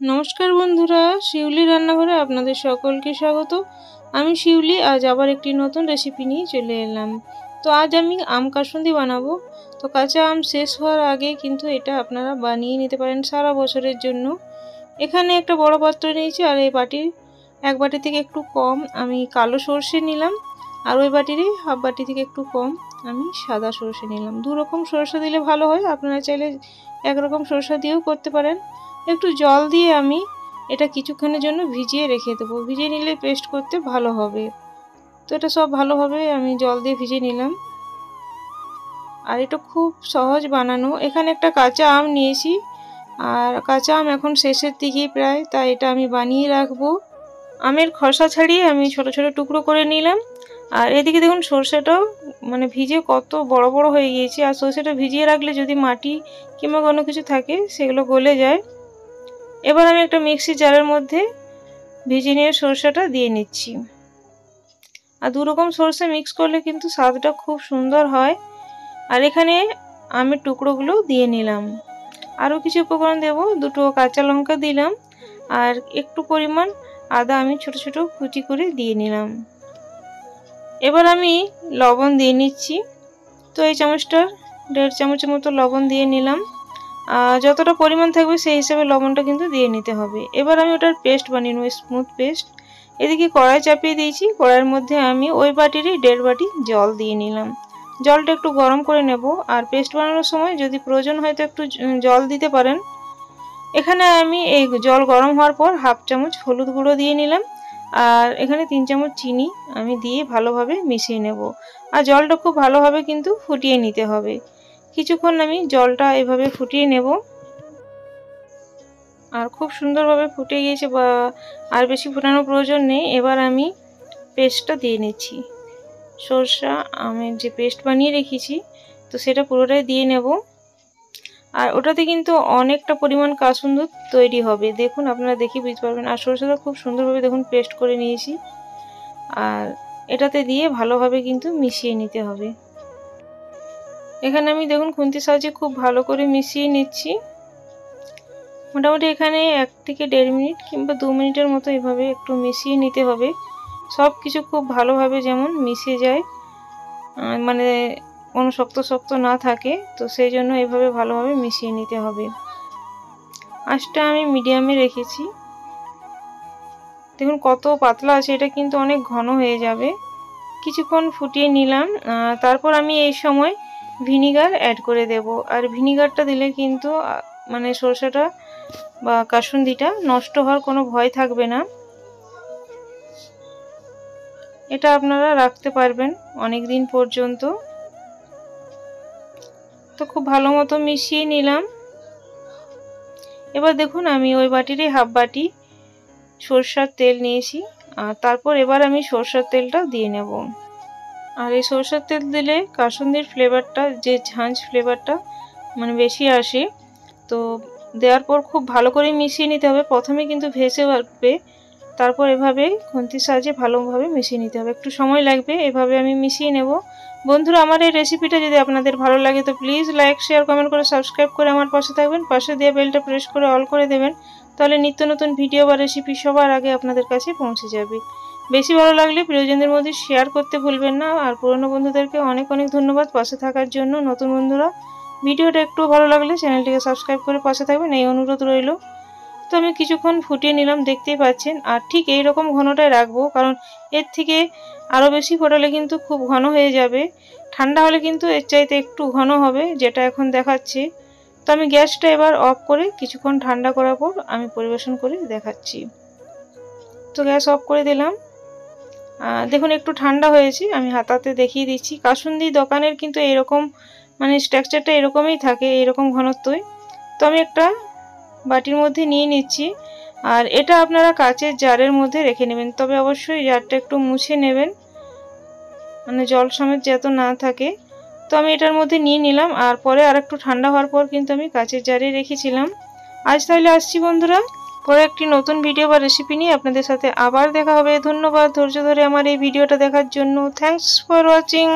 নমস্কার বন্ধুরা, শিউলি রান্নাঘরে আপনাদের সকলকে স্বাগত। আমি শিউলি আজ আবার একটি নতুন রেসিপি নিয়ে চলে এলাম। তো আজ আমি আম কাসুন্দি বানাবো। তো কাঁচা আম শেষ হওয়ার আগে কিন্তু এটা আপনারা বানিয়ে নিতে পারেন সারা বছরের জন্য। এখানে একটা বড় পাত্র নিয়েছি, আর এই বাটির এক বাটি থেকে একটু কম আমি কালো সর্ষে নিলাম, আর ওই বাটিরই হাফ বাটি থেকে একটু কম আমি সাদা সর্ষে নিলাম। দু রকম সর্ষে দিলে ভালো হয়, আপনারা চাইলে একরকম সর্ষে দিয়েও করতে পারেন। একটু জল দিয়ে আমি এটা কিছুক্ষণের জন্য ভিজিয়ে রেখে দেবো। ভিজিয়ে নিলে পেস্ট করতে ভালো হবে। তো এটা সব ভালোভাবে আমি জল দিয়ে ভিজিয়ে নিলাম। আর এটা খুব সহজ বানানো। এখানে একটা কাঁচা আম নিয়েছি, আর কাঁচা আম এখন শেষের দিকে প্রায়, তাই এটা আমি বানিয়ে রাখবো। আমের খোসা ছাড়িয়ে আমি ছোট ছোট টুকরো করে নিলাম। আর এদিকে দেখুন সর্ষেটাও ভিজে কত বড় বড় হয়ে গিয়েছে। আর সর্ষেটা ভিজিয়ে রাখলে যদি মাটি কিংবা কোনো কিছু থাকে সেগুলো গলে যায়। এবার আমি একটা মিক্সি জারের মধ্যে ভেজে নিয়ে সরষেটা দিয়ে নিচ্ছি। আর দু রকম সরষে মিক্স করলে কিন্তু স্বাদটা খুব সুন্দর হয়। আর এখানে আমের টুকরোগুলো দিয়ে নিলাম। আরও কিছু উপকরণ দেব, দুটো কাঁচা লঙ্কা দিলাম, আর একটু পরিমাণ আদা আমি ছোট ছোট কুচি করে দিয়ে নিলাম। এবার আমি লবণ দিয়ে নিচ্ছি। তো এই চামচটার 1.5 চামচের মতো লবণ দিয়ে নিলাম। যতটা পরিমাণ থাকবে সেই হিসাবে লবণটা কিন্তু দিয়ে নিতে হবে। এবার আমি ওটার পেস্ট বানিয়ে নেব, স্মুথ পেস্ট। এদিকে কড়াই চাপিয়ে দিয়েছি। কড়াইয়ের মধ্যে আমি ওই বাটিরই 1.5 বাটি জল দিয়ে নিলাম। জলটা একটু গরম করে নেব। আর পেস্ট বানানোর সময় যদি প্রয়োজন হয় তো একটু জল দিতে পারেন। এখানে আমি এই জল গরম হওয়ার পর হাফ চামচ হলুদ গুঁড়ো দিয়ে নিলাম, আর এখানে 3 চামচ চিনি আমি দিয়ে ভালোভাবে মিশিয়ে নেব। আর জলটা খুব ভালোভাবে কিন্তু ফুটিয়ে নিতে হবে। কিছুক্ষণ আমি জলটা এভাবে ফুটিয়ে নেব। আর খুব সুন্দরভাবে ফুটে গিয়েছে, বা আর বেশি ফোটানোর প্রয়োজন নেই। এবার আমি পেস্টটা দিয়ে নিচ্ছি। সরষা আমের যে পেস্ট বানিয়ে রেখেছি তো সেটা পুরোটাই দিয়ে নেব। আর ওটাতে কিন্তু অনেকটা পরিমাণ কাসুন্দি তৈরি হবে, দেখুন আপনারা দেখে বুঝতে পারবেন। আর সরষাটা খুব সুন্দরভাবে দেখুন পেস্ট করে নিয়েছি। আর এটাতে দিয়ে ভালোভাবে কিন্তু মিশিয়ে নিতে হবে। এখানে আমি দেখুন খুন্তির সাহায্যে খুব ভালো করে মিশিয়ে নিচ্ছি। মোটামুটি এখানে 1 থেকে 1.5 মিনিট কিংবা 2 মিনিটের মতো এভাবে একটু মিশিয়ে নিতে হবে। সব কিছু খুব ভালোভাবে যেমন মিশে যায়, কোনো শক্ত শক্ত না থাকে, তো সেই জন্য এভাবে ভালোভাবে মিশিয়ে নিতে হবে। আঁচটা আমি মিডিয়ামে রেখেছি। দেখুন কত পাতলা আছে, এটা কিন্তু অনেক ঘন হয়ে যাবে। কিছুক্ষণ ফুটিয়ে নিলাম। তারপর আমি এই সময় ভিনিগার অ্যাড করে দেব। আর ভিনিগারটা দিলে কিন্তু সরষেটা বা কাসুন্দিটা নষ্ট হওয়ার কোনো ভয় থাকবে না। এটা আপনারা রাখতে পারবেন অনেক দিন পর্যন্ত। তো খুব ভালো মতো মিশিয়ে নিলাম। এবার দেখুন আমি ওই বাটিরই হাফ বাটি সরষের তেল নিয়েছি। আর তারপর এবার আমি সরষের তেলটা দিয়ে নেব। আর এই সরষের তেল দিলে কাসুন্দির ফ্লেভারটা, যে ঝাঁঝ ফ্লেভারটা বেশি আসে। তো দেওয়ার পর খুব ভালো করে মিশিয়ে নিতে হবে। প্রথমে কিন্তু ভেসে উঠবে, তারপর এভাবে খুন্তির সাহায্যে ভালোভাবে মিশিয়ে নিতে হবে। একটু সময় লাগবে, এভাবে আমি মিশিয়ে নেব। বন্ধুরা, আমার এই রেসিপিটা যদি আপনাদের ভালো লাগে তো প্লিজ লাইক, শেয়ার, কমেন্ট করে সাবস্ক্রাইব করে আমার পাশে থাকবেন। পাশে দিয়ে বেলটা প্রেস করে অল করে দেবেন, তাহলে নিত্য নতুন ভিডিও বা রেসিপি সবার আগে আপনাদের কাছে পৌঁছে যাবে। বেশি ভালো লাগলে প্রিয়জনদের মধ্যে শেয়ার করতে ভুলবেন না। আর পুরনো বন্ধুদেরকে অনেক অনেক ধন্যবাদ পাশে থাকার জন্য। নতুন বন্ধুরা ভিডিওটা একটু ভালো লাগলে চ্যানেলটিকে সাবস্ক্রাইব করে পাশে থাকবেন, এই অনুরোধ রইল। তো আমি কিছুক্ষণ ফুটিয়ে নিলাম, দেখতেই পাচ্ছেন। আর ঠিক এই রকম ঘনটাই রাখবো, কারণ এর থেকে আরও বেশি ফোটালে কিন্তু খুব ঘন হয়ে যাবে। ঠান্ডা হলে কিন্তু এর চাইতে একটু ঘন হবে, যেটা এখন দেখাচ্ছি। তো আমি গ্যাসটা এবার অফ করে কিছুক্ষণ ঠান্ডা করার পর আমি পরিবেশন করে দেখাচ্ছি। তো গ্যাস অফ করে দিলাম। দেখুন একটু ঠান্ডা হয়েছে, আমি হাতাতে দেখিয়ে দিচ্ছি। কাসুন্দি দোকানের কিন্তু এরকম স্ট্রাকচারটা এরকমই থাকে, এরকম ঘনত্বই। তো আমি একটা বাটির মধ্যে নিয়ে নিচ্ছি। আর এটা আপনারা কাচের জারের মধ্যে রেখে নেবেন, তবে অবশ্যই জারটা একটু মুছে নেবেন, জল সমেত যাতে না থাকে। তো আমি এটার মধ্যে নিয়ে নিলাম। আর পরে আর একটু ঠান্ডা হওয়ার পর কিন্তু আমি কাচের জারে রেখেছিলাম। আজ তাহলে আসছি বন্ধুরা, পরে একটি নতুন ভিডিও বা রেসিপি নিয়ে আপনাদের সাথে আবার দেখা হবে। ধন্যবাদ ধৈর্য ধরে আমার এই ভিডিওটা দেখার জন্য। Thanks for watching.